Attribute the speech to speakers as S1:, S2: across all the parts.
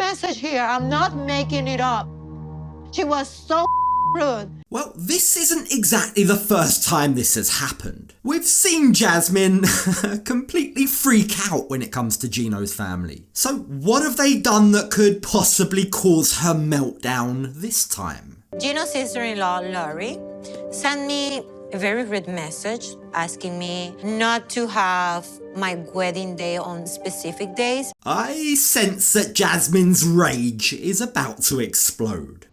S1: message here. I'm not making it up. She was so rude.
S2: Well, this isn't exactly the first time this has happened. We've seen Jasmine completely freak out when it comes to Gino's family. So what have they done that could possibly cause her meltdown this time?
S1: Gino's sister-in-law, Lori, sent me a very rude message asking me not to have my wedding day on specific days.
S2: I sense that Jasmine's rage is about to explode.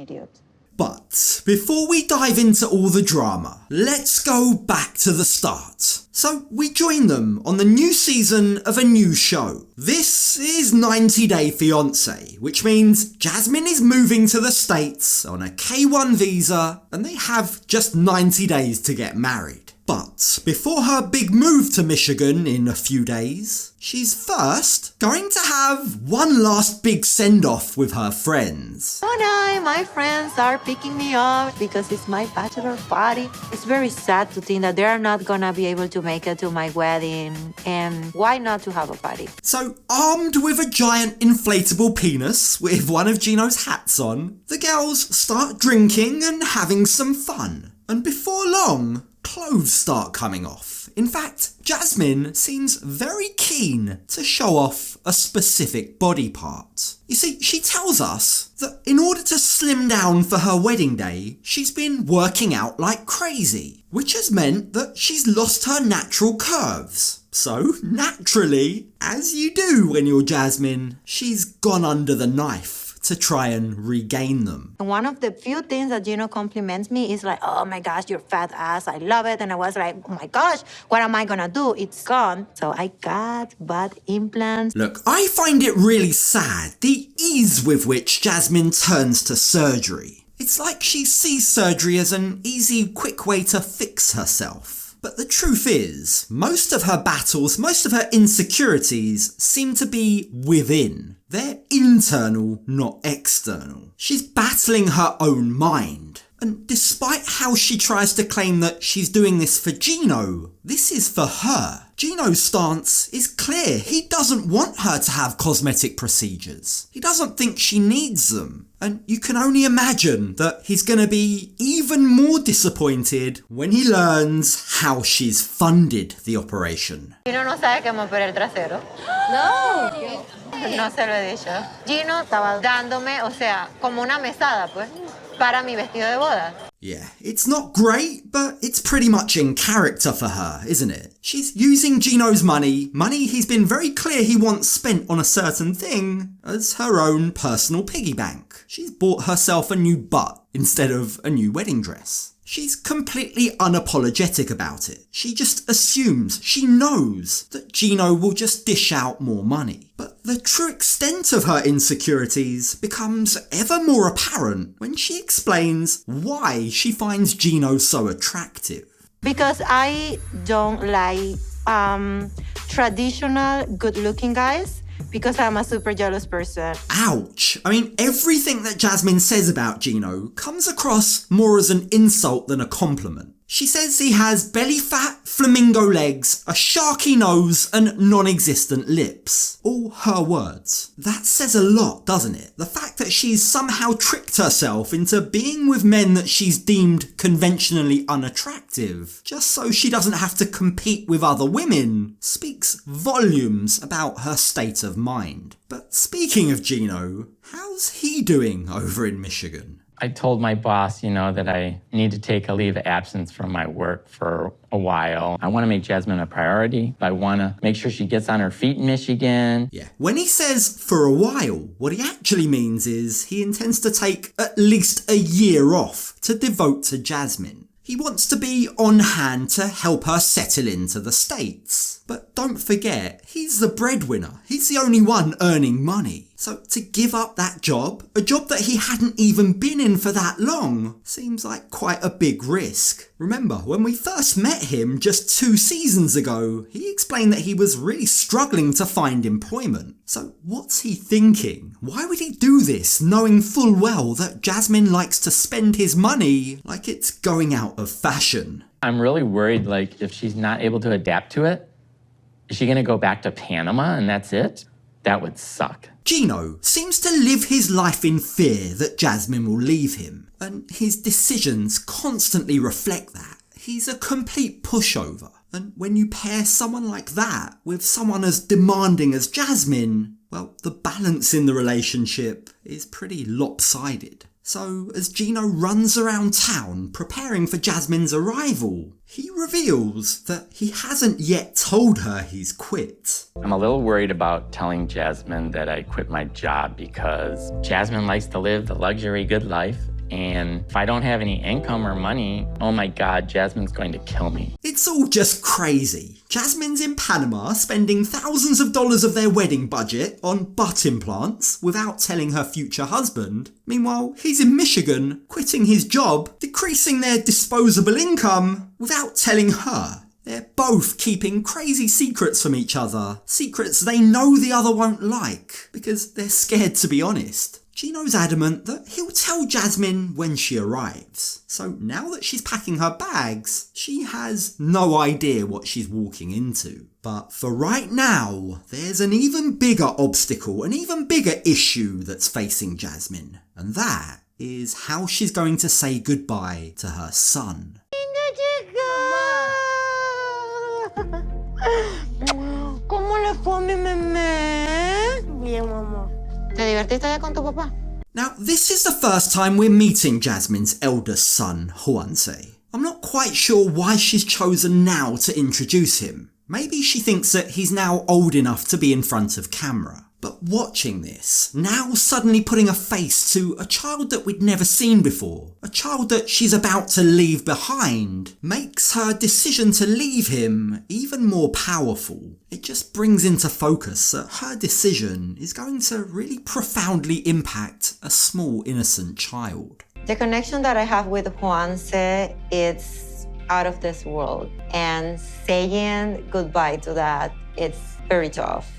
S1: Idiot.
S2: But before we dive into all the drama, let's go back to the start. So we join them on the new season of a new show. This is 90 Day Fiancé, which means Jasmine is moving to the States on a K1 visa and they have just 90 days to get married. But before her big move to Michigan in a few days, she's first going to have one last big send-off with her friends.
S1: Tonight, my friends are picking me up because it's my bachelor party. It's very sad to think that they are not gonna be able to make it to my wedding, and why not to have a party?
S2: So, armed with a giant inflatable penis with one of Gino's hats on, the girls start drinking and having some fun. And before long, clothes start coming off. In fact, Jasmine seems very keen to show off a specific body part. You see, she tells us that in order to slim down for her wedding day, she's been working out like crazy, which has meant that she's lost her natural curves. So, naturally, as you do when you're Jasmine, she's gone under the knife to try and regain them.
S1: One of the few things that Gino compliments me is like, oh my gosh, your fat ass, I love it. And I was like, oh my gosh, what am I gonna do? It's gone. So I got butt implants.
S2: Look, I find it really sad, the ease with which Jasmine turns to surgery. It's like she sees surgery as an easy, quick way to fix herself. But the truth is, most of her battles, most of her insecurities seem to be within. They're internal, not external. She's battling her own mind. And despite how she tries to claim that she's doing this for Gino, this is for her. Gino's stance is clear. He doesn't want her to have cosmetic procedures. He doesn't think she needs them. And you can only imagine that he's going to be even more disappointed when he learns how she's funded the operation.
S1: Gino no sabe que me operé el trasero. No. No se lo he dicho. Gino estaba dándome, o sea, como una mesada, pues, para mi vestido de boda.
S2: Yeah, it's not great, but it's pretty much in character for her, isn't it? She's using Gino's money he's been very clear he wants spent on a certain thing, as her own personal piggy bank. She's bought herself a new butt instead of a new wedding dress. She's completely unapologetic about it. She just assumes, she knows that Gino will just dish out more money. But the true extent of her insecurities becomes ever more apparent when she explains why she finds Gino so attractive.
S1: Because I don't like traditional good-looking guys. Because I'm a super jealous person.
S2: Ouch! I mean, everything that Jasmine says about Gino comes across more as an insult than a compliment. She says he has belly fat, flamingo legs, a sharky nose, and non-existent lips. All her words. That says a lot, doesn't it? The fact that she's somehow tricked herself into being with men that she's deemed conventionally unattractive, just so she doesn't have to compete with other women, speaks volumes about her state of mind. But speaking of Gino, how's he doing over in Michigan?
S3: I told my boss, that I need to take a leave of absence from my work for a while. I want to make Jasmine a priority. I want to make sure she gets on her feet in Michigan.
S2: Yeah, when he says for a while, what he actually means is he intends to take at least a year off to devote to Jasmine. He wants to be on hand to help her settle into the States. But don't forget, he's the breadwinner. He's the only one earning money. So to give up that job, a job that he hadn't even been in for that long, seems like quite a big risk. Remember, when we first met him just 2 seasons ago, he explained that he was really struggling to find employment. So what's he thinking? Why would he do this, knowing full well that Jasmine likes to spend his money like it's going out of fashion?
S3: I'm really worried, if she's not able to adapt to it, is she going to go back to Panama and that's it? That would suck.
S2: Gino seems to live his life in fear that Jasmine will leave him, and his decisions constantly reflect that. He's a complete pushover, and when you pair someone like that with someone as demanding as Jasmine, well, the balance in the relationship is pretty lopsided. So as Gino runs around town preparing for Jasmine's arrival, he reveals that he hasn't yet told her he's quit.
S3: I'm a little worried about telling Jasmine that I quit my job because Jasmine likes to live the luxury good life. And if I don't have any income or money, oh my God, Jasmine's going to kill me.
S2: It's all just crazy. Jasmine's in Panama spending thousands of dollars of their wedding budget on butt implants without telling her future husband. Meanwhile, he's in Michigan, quitting his job, decreasing their disposable income without telling her. They're both keeping crazy secrets from each other. Secrets they know the other won't like because they're scared to be honest. Gino's adamant that he'll tell Jasmine when she arrives. So now that she's packing her bags, she has no idea what she's walking into. But for right now, there's an even bigger obstacle, an even bigger issue that's facing Jasmine. And that is how she's going to say goodbye to her son.
S1: ¿Cómo le fue a mi bebé?
S4: Bien, mamá.
S1: ¿Te divertiste ya con tu papá?
S2: Now, this is the first time we're meeting Jasmine's eldest son, Fiancé. I'm not quite sure why she's chosen now to introduce him. Maybe she thinks that he's now old enough to be in front of camera. But watching this, now suddenly putting a face to a child that we'd never seen before, a child that she's about to leave behind, makes her decision to leave him even more powerful. It just brings into focus that her decision is going to really profoundly impact a small innocent child.
S1: The connection that I have with Fiancé, it's out of this world. And saying goodbye to that, it's very tough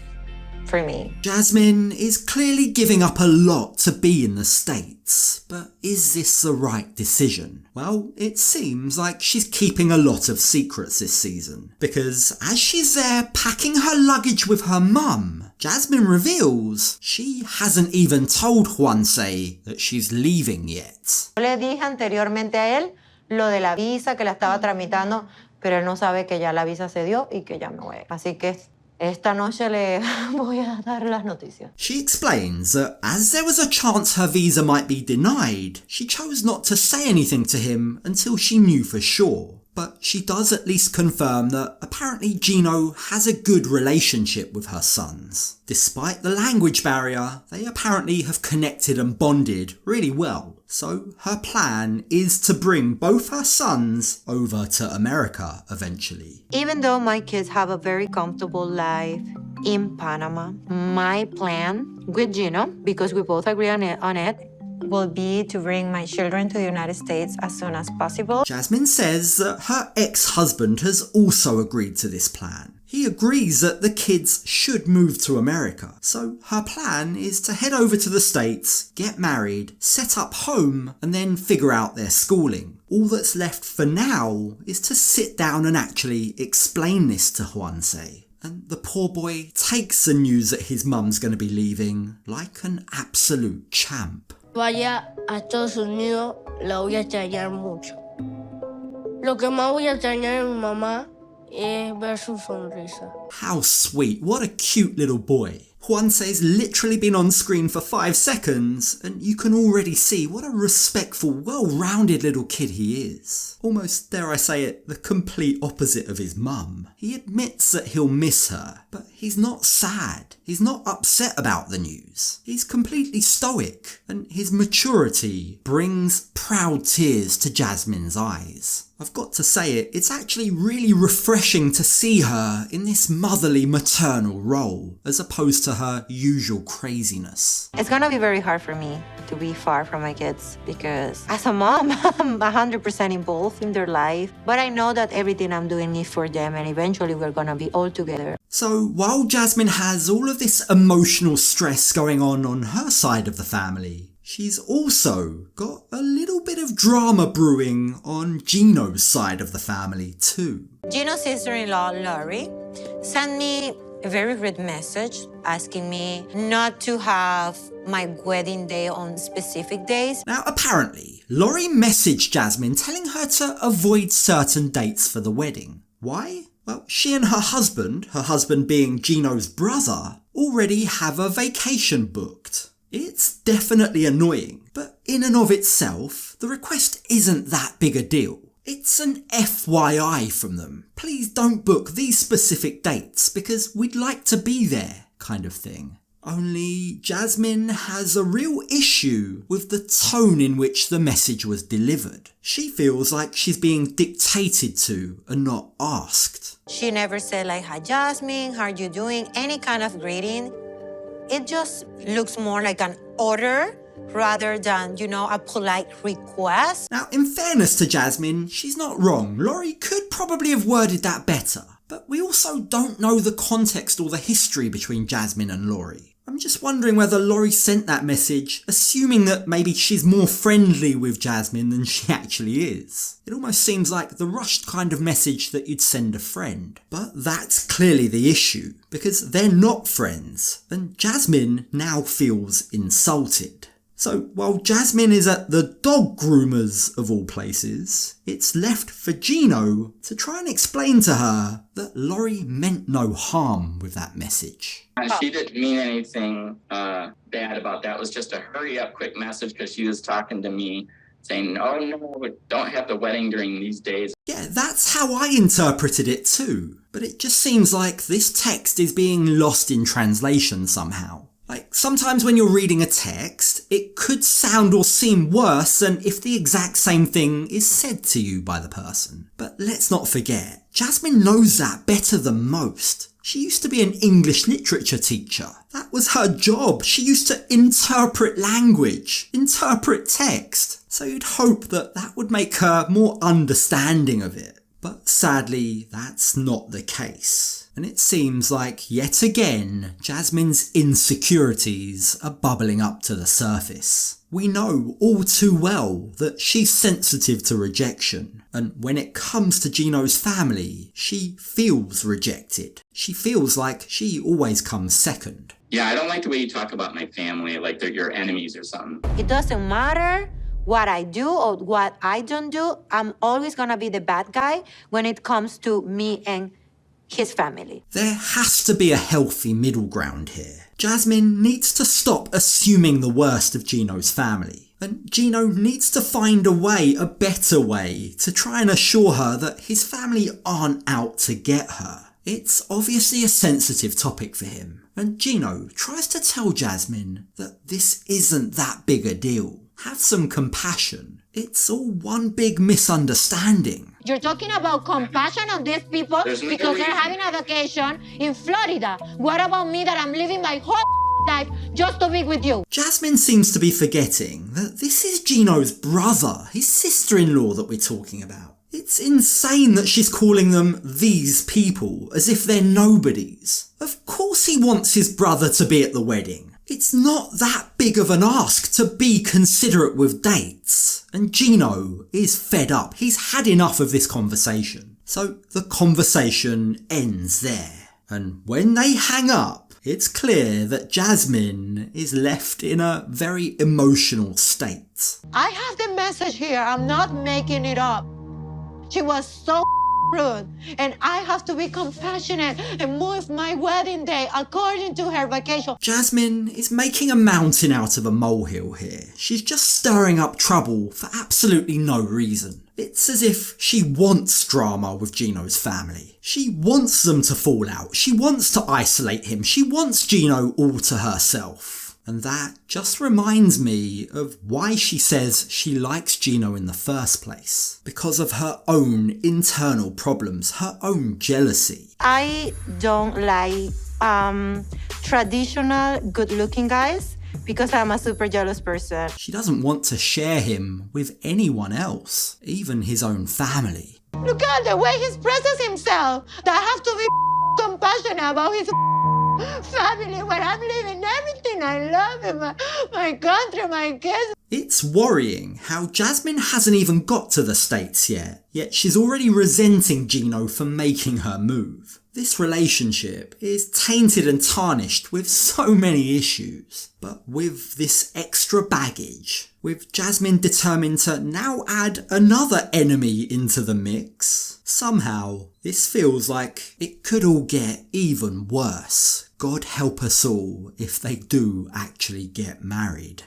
S1: for me.
S2: Jasmine is clearly giving up a lot to be in the States, but is this the right decision? Well, it seems like she's keeping a lot of secrets this season, because as she's there packing her luggage with her mum, Jasmine reveals she hasn't even told Fiancé that she's leaving yet.
S1: Yo le dije anteriormente a él lo de la visa que la estaba tramitando, pero él no sabe que ya la visa se dio y que ya me voy. Así que esta noche le voy a dar las noticias.
S2: She explains that as there was a chance her visa might be denied, she chose not to say anything to him until she knew for sure. But she does at least confirm that apparently Gino has a good relationship with her sons. Despite the language barrier, they apparently have connected and bonded really well. So her plan is to bring both her sons over to America eventually.
S1: Even though my kids have a very comfortable life in Panama, my plan with Gino, because we both agree on it, will be to bring my children to the United States as soon as possible.
S2: Jasmine says that her ex-husband has also agreed to this plan. He agrees that the kids should move to America. So her plan is to head over to the States, get married, set up home, and then figure out their schooling. All that's left for now is to sit down and actually explain this to Fiancé. And the poor boy takes the news that his mum's going to be leaving like an absolute champ.
S4: Vaya a Estados Unidos, la voy a extrañar mucho. Lo que más voy a extrañar de mi mamá es ver su sonrisa.
S2: How sweet, what a cute little boy. Fiancé's literally been on screen for 5 seconds and you can already see what a respectful, well-rounded little kid he is. Almost, dare I say it, the complete opposite of his mum. He admits that he'll miss her, but he's not sad. He's not upset about the news. He's completely stoic, and his maturity brings proud tears to Jasmine's eyes. I've got to say it, it's actually really refreshing to see her in this motherly maternal role, as opposed to her usual craziness.
S1: It's gonna be very hard for me to be far from my kids because as a mom, I'm 100% involved in their life. But I know that everything I'm doing is for them and eventually we're gonna be all together.
S2: So while Jasmine has all of this emotional stress going on her side of the family, she's also got a little bit of drama brewing on Gino's side of the family too.
S1: Gino's sister-in-law, Lori, sent me a very rude message asking me not to have my wedding day on specific days.
S2: Now, apparently, Laurie messaged Jasmine telling her to avoid certain dates for the wedding. Why? Well, she and her husband being Gino's brother, already have a vacation booked. It's definitely annoying, but in and of itself, the request isn't that big a deal. It's an FYI from them. Please don't book these specific dates because we'd like to be there, kind of thing. Only Jasmine has a real issue with the tone in which the message was delivered. She feels like she's being dictated to and not asked.
S1: She never said like, "Hi Jasmine, how are you doing?" Any kind of greeting. It just looks more like an order rather than, a polite request.
S2: Now, in fairness to Jasmine, she's not wrong. Laurie could probably have worded that better. But we also don't know the context or the history between Jasmine and Laurie. I'm just wondering whether Laurie sent that message assuming that maybe she's more friendly with Jasmine than she actually is. It almost seems like the rushed kind of message that you'd send a friend. But that's clearly the issue, because they're not friends, and Jasmine now feels insulted. So while Jasmine is at the dog groomers of all places, it's left for Gino to try and explain to her that Laurie meant no harm with that message.
S3: She didn't mean anything bad about that. It was just a hurry up quick message because she was talking to me saying, "Oh no, don't have the wedding during these days."
S2: Yeah, that's how I interpreted it too. But it just seems like this text is being lost in translation somehow. Like, sometimes when you're reading a text, it could sound or seem worse than if the exact same thing is said to you by the person. But let's not forget, Jasmine knows that better than most. She used to be an English literature teacher. That was her job. She used to interpret language, interpret text. So you'd hope that that would make her more understanding of it. But sadly, that's not the case. And it seems like, yet again, Jasmine's insecurities are bubbling up to the surface. We know all too well that she's sensitive to rejection, and when it comes to Gino's family, she feels rejected. She feels like she always comes second.
S3: Yeah, I don't like the way you talk about my family, like they're your enemies or something.
S1: It doesn't matter what I do or what I don't do. I'm always gonna be the bad guy when it comes to me and his family.
S2: There has to be a healthy middle ground here. Jasmine needs to stop assuming the worst of Gino's family. And Gino needs to find a better way, to try and assure her that his family aren't out to get her. It's obviously a sensitive topic for him. And Gino tries to tell Jasmine that this isn't that big a deal. Have some compassion. It's all one big misunderstanding.
S1: You're talking about compassion on these people because they're having a vacation in Florida. What about me that I'm living my whole life just to be with you?
S2: Jasmine seems to be forgetting that this is Gino's brother, his sister-in-law that we're talking about. It's insane that she's calling them these people as if they're nobodies. Of course he wants his brother to be at the wedding. It's not that big of an ask to be considerate with dates. And Gino is fed up. He's had enough of this conversation. So the conversation ends there. And when they hang up, it's clear that Jasmine is left in a very emotional state.
S1: I have the message here. I'm not making it up. She was so rude, and I have to be compassionate and move my wedding day according to her vacation.
S2: Jasmine is making a mountain out of a molehill here. She's just stirring up trouble for absolutely no reason. It's as if she wants drama with Gino's family. She wants them to fall out. She wants to isolate him. She wants Gino all to herself. And that just reminds me of why she says she likes Gino in the first place. Because of her own internal problems, her own jealousy.
S1: I don't like traditional good-looking guys because I'm a super jealous person.
S2: She doesn't want to share him with anyone else, even his own family.
S1: Look at the way he expresses himself. I have to be compassionate about his family where I'm living everything. I love him, my country, my kids.
S2: It's worrying how Jasmine hasn't even got to the States yet she's already resenting Gino for making her move. This relationship is tainted and tarnished with so many issues, but with this extra baggage, with Jasmine determined to now add another enemy into the mix, somehow this feels like it could all get even worse. God help us all if they do actually get married.